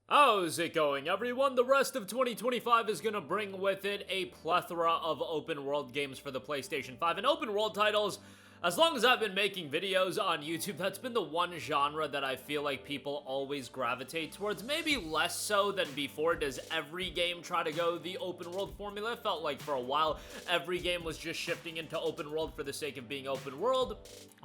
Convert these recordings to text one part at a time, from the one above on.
How's it going, everyone? The rest of 2025 is gonna bring with it a plethora of open world games for the PlayStation 5, and open world titles. As long as I've been making videos on YouTube, that's been the one genre that I feel like people always gravitate towards. Maybe less so than before. Does every game try to go the open world formula? It felt like for a while, every game was just shifting into open world for the sake of being open world.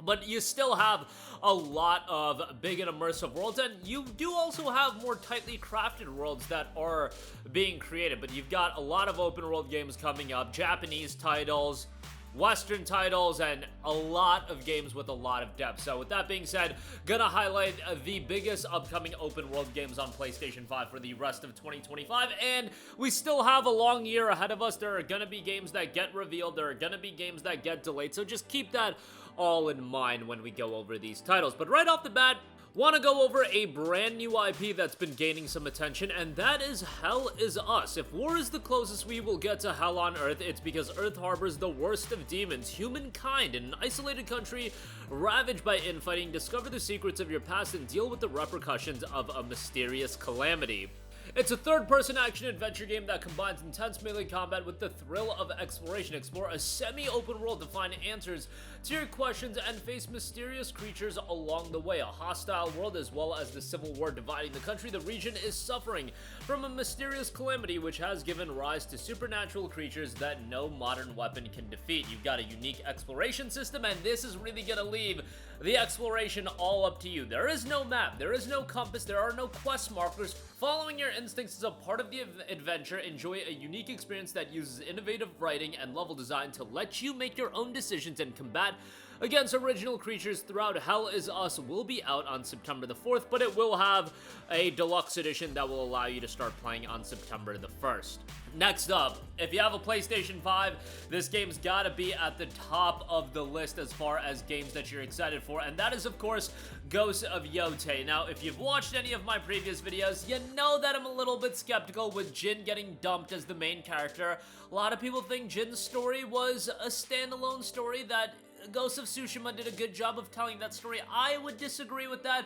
But you still have a lot of big and immersive worlds, and you do also have more tightly crafted worlds that are being created. But you've got a lot of open world games coming up, Japanese titles, Western titles, and a lot of games with a lot of depth. So with that being said, gonna highlight the biggest upcoming open world games on PlayStation 5 for the rest of 2025, and we still have a long year ahead of us. There are gonna be games that get revealed, there are gonna be games that get delayed, so just keep that all in mind when we go over these titles. But right off the bat, want to go over a brand new IP that's been gaining some attention, and that is Hell Is Us. If war is the closest we will get to hell on Earth, it's because Earth harbors the worst of demons. Humankind, in an isolated country ravaged by infighting, discover the secrets of your past and deal with the repercussions of a mysterious calamity. It's a third-person action-adventure game that combines intense melee combat with the thrill of exploration. Explore a semi-open world to find answers to your questions and face mysterious creatures along the way. A hostile world, as well as the civil war dividing the country, the region is suffering from a mysterious calamity which has given rise to supernatural creatures that no modern weapon can defeat. You've got a unique exploration system, and this is really gonna leave the exploration all up to you. There is no map, there is no compass, there are no quest markers. Following your instincts is a part of the adventure. Enjoy a unique experience that uses innovative writing and level design to let you make your own decisions and combat against original creatures throughout. Hell Is Us will be out on September the 4th, but it will have a deluxe edition that will allow you to start playing on September the 1st. Next up, if you have a PlayStation 5, this game's gotta be at the top of the list as far as games that you're excited for, and that is, of course, Ghost of Yōtei. Now, if you've watched any of my previous videos, you know that I'm a little bit skeptical with Jin getting dumped as the main character. A lot of people think Jin's story was a standalone story, that Ghost of Tsushima did a good job of telling that story. I would disagree with that,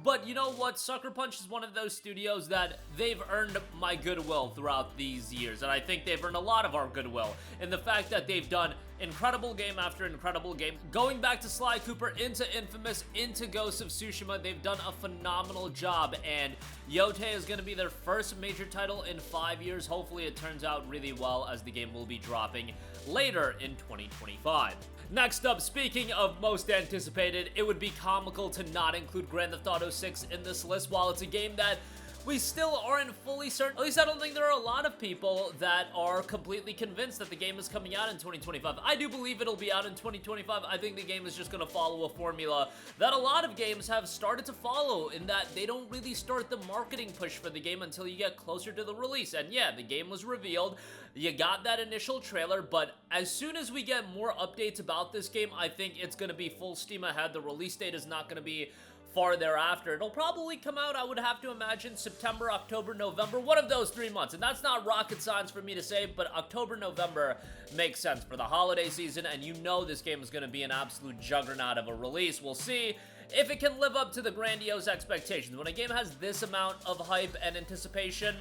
but you know what? Sucker Punch is one of those studios that they've earned my goodwill throughout these years, and I think they've earned a lot of our goodwill in the fact that they've done incredible game after incredible game. Going back to Sly Cooper, into Infamous, into Ghost of Tsushima, they've done a phenomenal job, and Yōtei is going to be their first major title in 5 years. Hopefully it turns out really well, as the game will be dropping later in 2025. Next up, speaking of most anticipated, it would be comical to not include Grand Theft Auto 6 in this list. While it's a game that we still aren't fully certain, at least I don't think there are a lot of people that are completely convinced that the game is coming out in 2025. I do believe it'll be out in 2025. I think the game is just going to follow a formula that a lot of games have started to follow, in that they don't really start the marketing push for the game until you get closer to the release. And yeah, the game was revealed, you got that initial trailer, but as soon as we get more updates about this game, I think it's going to be full steam ahead. The release date is not going to be far thereafter. It'll probably come out, I would have to imagine, September, October, November, one of those 3 months. And that's not rocket science for me to say, but October, November makes sense for the holiday season, and you know this game is going to be an absolute juggernaut of a release. We'll see if it can live up to the grandiose expectations. When a game has this amount of hype and anticipation,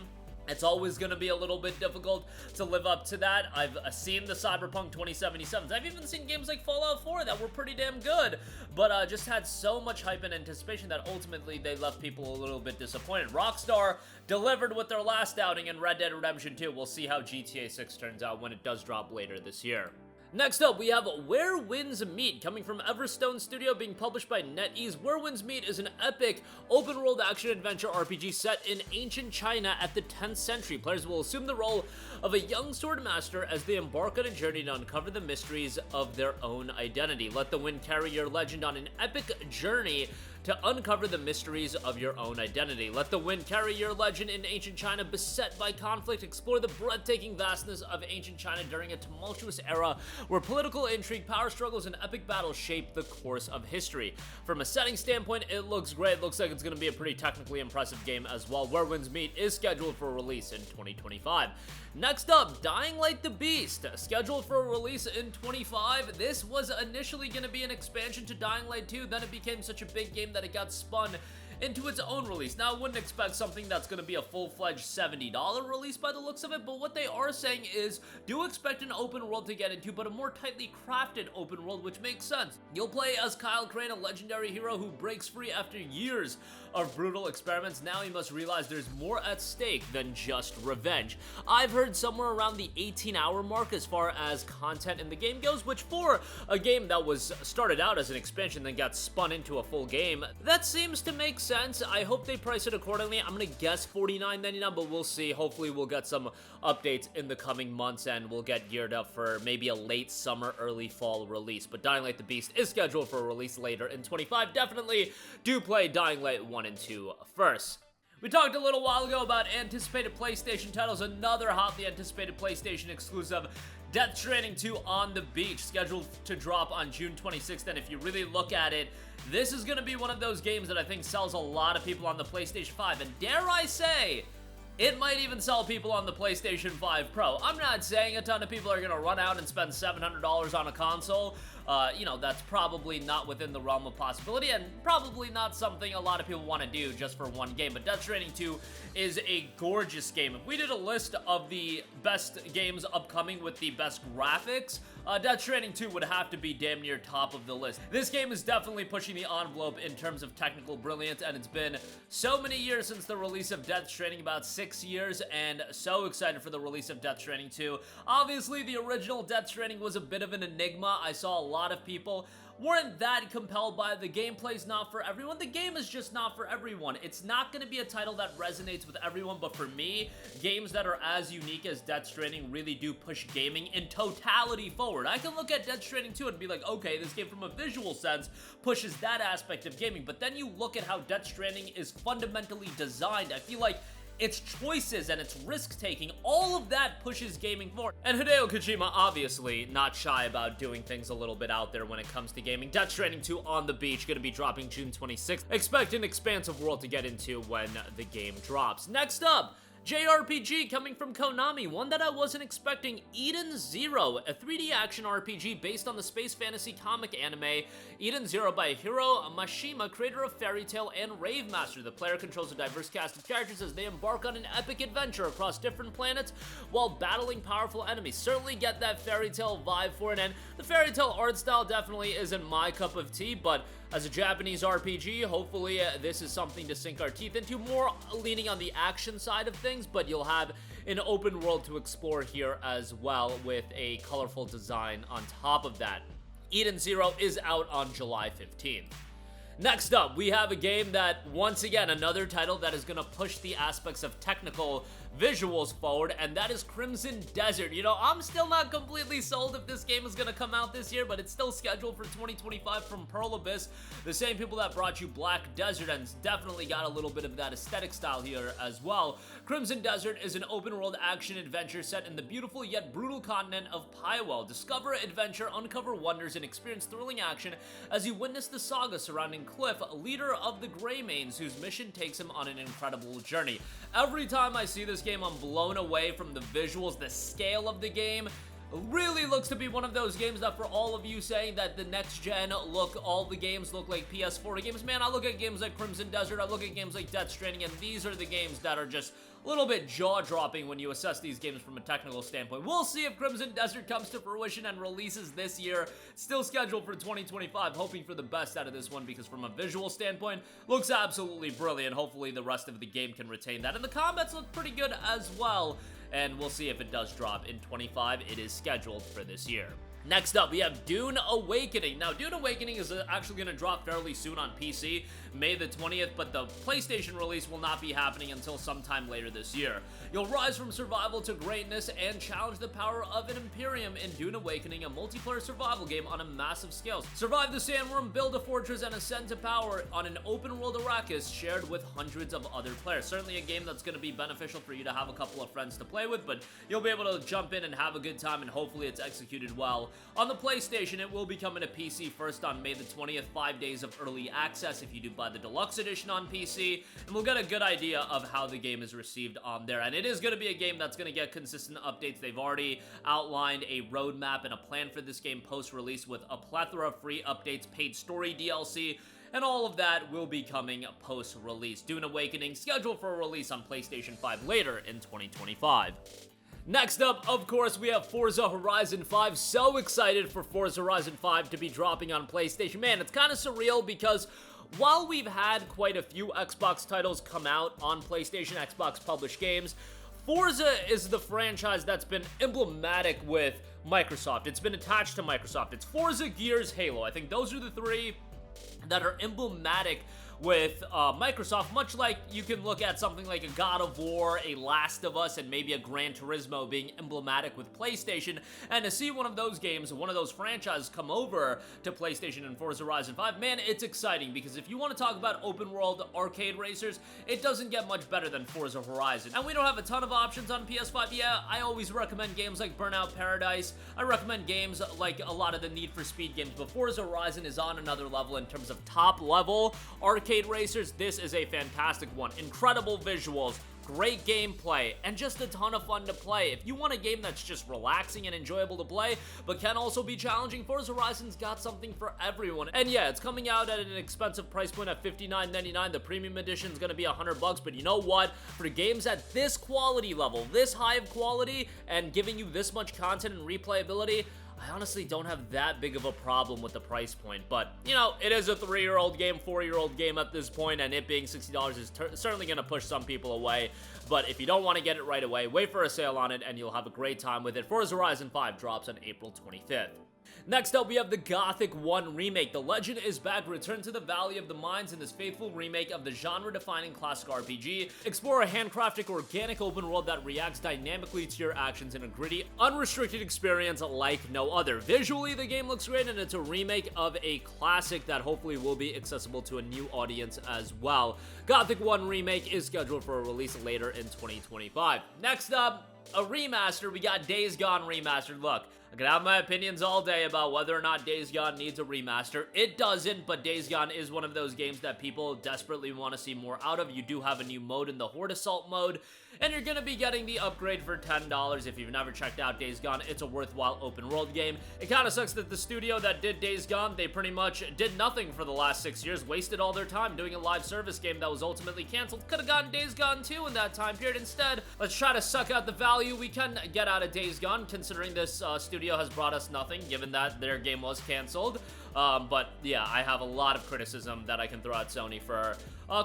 it's always going to be a little bit difficult to live up to that. I've seen the Cyberpunk 2077s. I've even seen games like Fallout 4 that were pretty damn good, but just had so much hype and anticipation that ultimately they left people a little bit disappointed. Rockstar delivered with their last outing in Red Dead Redemption 2. We'll see how GTA 6 turns out when it does drop later this year. Next up, we have Where Winds Meet, coming from Everstone Studio, being published by NetEase. Where Winds Meet is an epic open-world action-adventure RPG set in ancient China at the 10th century. Players will assume the role of a young sword master as they embark on a journey to uncover the mysteries of their own identity. Let the wind carry your legend on an epic journey to uncover the mysteries of your own identity. Let the wind carry your legend in ancient China, beset by conflict. Explore the breathtaking vastness of ancient China during a tumultuous era where political intrigue, power struggles, and epic battles shape the course of history. From a setting standpoint, it looks great. It looks like it's going to be a pretty technically impressive game as well. Where Winds Meet is scheduled for release in 2025. Next up, Dying Light the Beast, scheduled for a release in 25. This was initially going to be an expansion to Dying Light 2, then it became such a big game that it got spun into its own release. Now, I wouldn't expect something that's going to be a full-fledged $70 release by the looks of it, but what they are saying is, do expect an open world to get into, but a more tightly crafted open world, which makes sense. You'll play as Kyle Crane, a legendary hero who breaks free after years of brutal experiments. Now he must realize there's more at stake than just revenge. I've heard somewhere around the 18-hour mark as far as content in the game goes, which for a game that was started out as an expansion then got spun into a full game, that seems to make sense. I hope they price it accordingly. I'm gonna guess $49.99, but we'll see. Hopefully we'll get some updates in the coming months and we'll get geared up for maybe a late summer, early fall release. But Dying Light the Beast is scheduled for a release later in 25. Definitely do play Dying Light 1 and 2 first. We talked a little while ago about anticipated PlayStation titles. Another hotly anticipated PlayStation exclusive, Death Stranding 2 on the Beach, scheduled to drop on June 26th. And if you really look at it, this is going to be one of those games that I think sells a lot of people on the PlayStation 5. And dare I say, it might even sell people on the PlayStation 5 Pro. I'm not saying a ton of people are going to run out and spend $700 on a console. You know, that's probably not within the realm of possibility and probably not something a lot of people want to do just for one game. But Death Stranding 2 is a gorgeous game. If we did a list of the best games upcoming with the best graphics, Death Stranding 2 would have to be damn near top of the list. This game is definitely pushing the envelope in terms of technical brilliance, and it's been so many years since the release of Death Stranding, about 6 years, and so excited for the release of Death Stranding 2. Obviously, the original Death Stranding was a bit of an enigma. I saw a lot of people weren't that compelled by it. The gameplay's not for everyone. The game is just not for everyone. It's not going to be a title that resonates with everyone, but for me, games that are as unique as Death Stranding really do push gaming in totality forward. I can look at Death Stranding 2 and be like, okay, this game from a visual sense pushes that aspect of gaming, but then you look at how Death Stranding is fundamentally designed. I feel like its choices and its risk-taking, all of that pushes gaming forward. And Hideo Kojima, obviously, not shy about doing things a little bit out there when it comes to gaming. Death Stranding 2 on the Beach, gonna be dropping June 26th. Expect an expansive world to get into when the game drops. Next up, JRPG coming from Konami, one that I wasn't expecting, Eden Zero, a 3D action RPG based on the space fantasy comic anime Eden Zero by Hiro Mashima, creator of Fairy Tail and Rave Master. The player controls a diverse cast of characters as they embark on an epic adventure across different planets while battling powerful enemies. Certainly get that Fairy Tail vibe for it, and the Fairy Tail art style definitely isn't my cup of tea, but as a Japanese RPG, hopefully this is something to sink our teeth into, more leaning on the action side of things, but you'll have an open world to explore here as well with a colorful design on top of that. Eden Zero is out on July 15th. Next up, we have a game that, once again, another title that is going to push the aspects of technical visuals forward, and that is Crimson Desert. You know, I'm still not completely sold if this game is going to come out this year, but it's still scheduled for 2025 from Pearl Abyss, the same people that brought you Black Desert, and it's definitely got a little bit of that aesthetic style here as well. Crimson Desert is an open-world action-adventure set in the beautiful yet brutal continent of Pywell. Discover, adventure, uncover wonders, and experience thrilling action as you witness the saga surrounding Cliff, leader of the Greymanes, whose mission takes him on an incredible journey. Every time I see this game, I'm blown away from the visuals, the scale of the game. Really looks to be one of those games that, for all of you saying that the next gen look, all the games look like PS4 games, man, I look at games like Crimson Desert, I look at games like Death Stranding, and these are the games that are just a little bit jaw-dropping when you assess these games from a technical standpoint. We'll see if Crimson Desert comes to fruition and releases this year. Still scheduled for 2025, hoping for the best out of this one because from a visual standpoint, looks absolutely brilliant. Hopefully the rest of the game can retain that. And the combats look pretty good as well. And we'll see if it does drop in 25. It is scheduled for this year. Next up, we have Dune Awakening. Now, Dune Awakening is actually going to drop fairly soon on PC, May the 20th, but the PlayStation release will not be happening until sometime later this year. You'll rise from survival to greatness and challenge the power of an Imperium in Dune Awakening, a multiplayer survival game on a massive scale. Survive the Sandworm, build a fortress, and ascend to power on an open-world Arrakis shared with hundreds of other players. Certainly a game that's going to be beneficial for you to have a couple of friends to play with, but you'll be able to jump in and have a good time, and hopefully it's executed well. On the PlayStation, it will be coming to PC first on May the 20th, 5 days of early access if you do buy the deluxe edition on PC, and we'll get a good idea of how the game is received on there. And it is going to be a game that's going to get consistent updates. They've already outlined a roadmap and a plan for this game post-release with a plethora of free updates, paid story DLC, and all of that will be coming post-release. Dune Awakening scheduled for a release on PlayStation 5 later in 2025. Next up, of course, we have Forza Horizon 5. So excited for Forza Horizon 5 to be dropping on PlayStation. Man, it's kind of surreal because while we've had quite a few Xbox titles come out on PlayStation, Xbox published games, Forza is the franchise that's been emblematic with Microsoft. It's been attached to Microsoft. It's Forza, Gears, Halo. I think those are the three that are emblematic with Microsoft, much like you can look at something like a God of War, a Last of Us, and maybe a Gran Turismo being emblematic with PlayStation, and to see one of those games, one of those franchises come over to PlayStation and Forza Horizon 5, man, it's exciting, because if you want to talk about open world arcade racers, it doesn't get much better than Forza Horizon. And we don't have a ton of options on PS5. Yeah, I always recommend games like Burnout Paradise. I recommend games like a lot of the Need for Speed games, but Forza Horizon is on another level in terms of top level arcade racers. This is a fantastic one. Incredible visuals, great gameplay, and just a ton of fun to play. If you want a game that's just relaxing and enjoyable to play, but can also be challenging, Forza Horizon's got something for everyone. And yeah, it's coming out at an expensive price point at $59.99. The premium edition is going to be $100, but you know what? For games at this quality level, this high of quality, and giving you this much content and replayability, I honestly don't have that big of a problem with the price point, but, you know, it is a 3-year-old game, 4-year-old game at this point, and it being $60 is certainly going to push some people away, but if you don't want to get it right away, wait for a sale on it, and you'll have a great time with it. Forza Horizon 5 drops on April 25th. Next up, we have the Gothic 1 remake. The legend is back. Return to the Valley of the Mines in this faithful remake of the genre-defining classic RPG. Explore a handcrafted, organic open world that reacts dynamically to your actions in a gritty, unrestricted experience like no other. Visually, the game looks great, and it's a remake of a classic that hopefully will be accessible to a new audience as well. Gothic 1 remake is scheduled for a release later in 2025. Next up, a remaster. We got Days Gone Remastered. Look, I could have my opinions all day about whether or not Days Gone needs a remaster. It doesn't, but Days Gone is one of those games that people desperately want to see more out of. You do have a new mode in the Horde Assault mode, and you're going to be getting the upgrade for $10. If you've never checked out Days Gone, it's a worthwhile open world game. It kind of sucks that the studio that did Days Gone, they pretty much did nothing for the last 6 years, wasted all their time doing a live service game that was ultimately canceled. Could have gotten Days Gone 2 in that time period. Instead, let's try to suck out the value we can get out of Days Gone, considering this studio has brought us nothing, given that their game was canceled. But yeah, I have a lot of criticism that I can throw at Sony for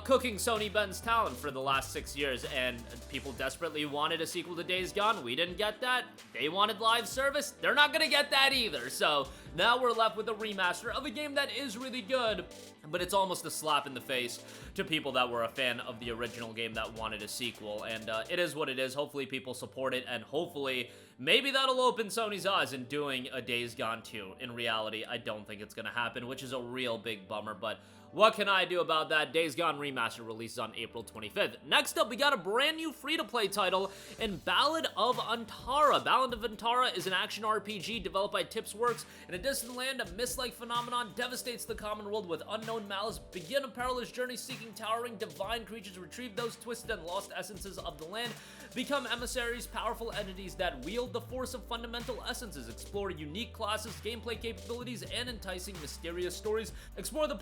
cooking Sony Ben's talent for the last 6 years, and people desperately wanted a sequel to Days Gone. We didn't get that. They wanted live service. They're not gonna get that either. So now we're left with a remaster of a game that is really good, but it's almost a slap in the face to people that were a fan of the original game that wanted a sequel, and it is what it is. Hopefully people support it, and hopefully maybe that'll open Sony's eyes in doing a Days Gone 2. In reality, I don't think it's gonna happen, which is a real big bummer, but what can I do about that? Days Gone Remastered releases on April 25th. Next up, we got a brand new free-to-play title in Ballad of Antara. Ballad of Antara is an action RPG developed by Tipsworks. In a distant land, a mist-like phenomenon devastates the common world with unknown malice. Begin a perilous journey seeking towering divine creatures, retrieve those twisted and lost essences of the land, become emissaries, powerful entities that wield the force of fundamental essences, explore unique classes, gameplay capabilities, and enticing mysterious stories. Explore the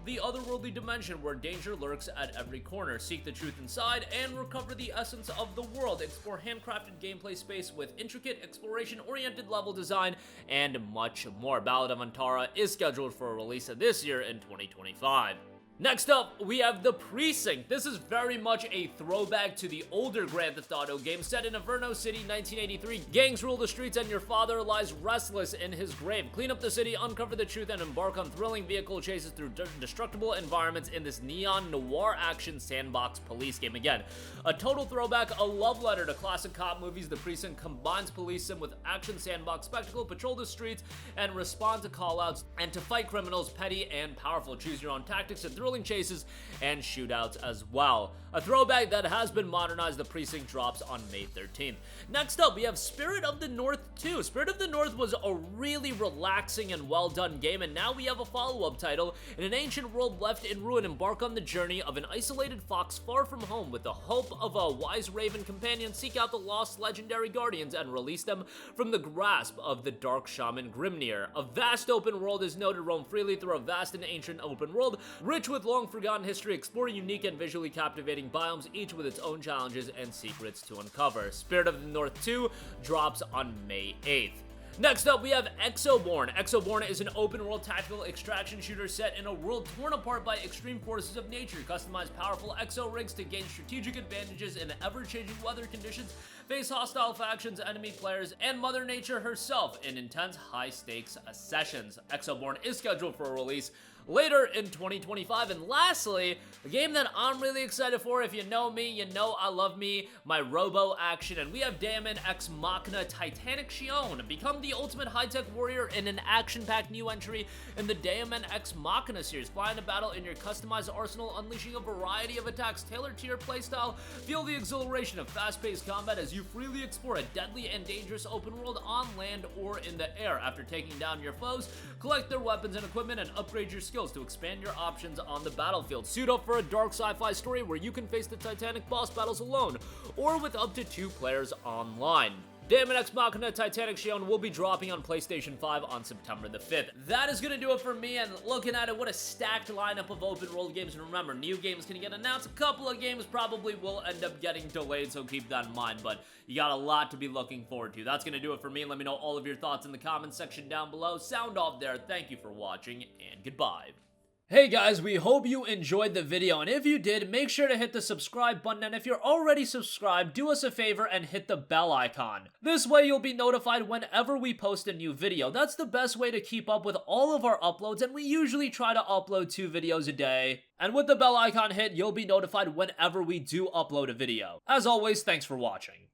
the otherworldly dimension where danger lurks at every corner. Seek the truth inside and recover the essence of the world. Explore handcrafted gameplay space with intricate exploration-oriented level design and much more. Ballad of Antara is scheduled for a release this year in 2025. Next up, we have The Precinct. This is very much a throwback to the older Grand Theft Auto game set in Inferno City, 1983. Gangs rule the streets and your father lies restless in his grave. Clean up the city, uncover the truth, and embark on thrilling vehicle chases through destructible environments in this neon noir action sandbox police game. Again, a total throwback, a love letter to classic cop movies. The Precinct combines police sim with action sandbox spectacle, patrol the streets, and respond to callouts, and to fight criminals, petty and powerful. Choose your own tactics and thrill thrilling chases and shootouts as well. A throwback that has been modernized, the Precinct drops on May 13th. Next up, we have Spirit of the North 2. Spirit of the North was a really relaxing and well done game, and now we have a follow-up title. In an ancient world left in ruin, embark on the journey of an isolated fox far from home with the hope of a wise raven companion. Seek out the lost legendary guardians and release them from the grasp of the dark shaman Grimnir. A vast open world is noted, roam freely through a vast and ancient open world, rich with long forgotten history, explore unique and visually captivating biomes, each with its own challenges and secrets to uncover. Spirit of the North 2 drops on May 8th. Next up, we have Exoborne. Exoborne is an open-world tactical extraction shooter set in a world torn apart by extreme forces of nature. Customize powerful exo-rigs to gain strategic advantages in ever-changing weather conditions, face hostile factions, enemy players, and Mother Nature herself in intense, high-stakes sessions. Exoborne is scheduled for a release later in 2025. And lastly, a game that I'm really excited for. If you know me, you know I love me my robo action, and we have Daemon X Machina Titanic Scion. Become the ultimate high-tech warrior in an action-packed new entry in the Daemon X Machina series. Fly into battle in your customized arsenal, unleashing a variety of attacks tailored to your playstyle. Feel the exhilaration of fast-paced combat as you freely explore a deadly and dangerous open world on land or in the air. After taking down your foes, collect their weapons and equipment and upgrade your skills to expand your options on the battlefield. Suit up for a dark sci-fi story where you can face the Titanic boss battles alone or with up to 2 players online. Daemon X Machina Titanic Scion will be dropping on PlayStation 5 on September the 5th. That is going to do it for me, and looking at it, what a stacked lineup of open world games. And remember, new games can get announced. A couple of games probably will end up getting delayed, so keep that in mind, but you got a lot to be looking forward to. That's going to do it for me. Let me know all of your thoughts in the comments section down below. Sound off there. Thank you for watching, and goodbye. Hey guys, we hope you enjoyed the video, and if you did, make sure to hit the subscribe button, and if you're already subscribed, do us a favor and hit the bell icon. This way you'll be notified whenever we post a new video. That's the best way to keep up with all of our uploads, and we usually try to upload 2 videos a day. And with the bell icon hit, you'll be notified whenever we do upload a video. As always, thanks for watching.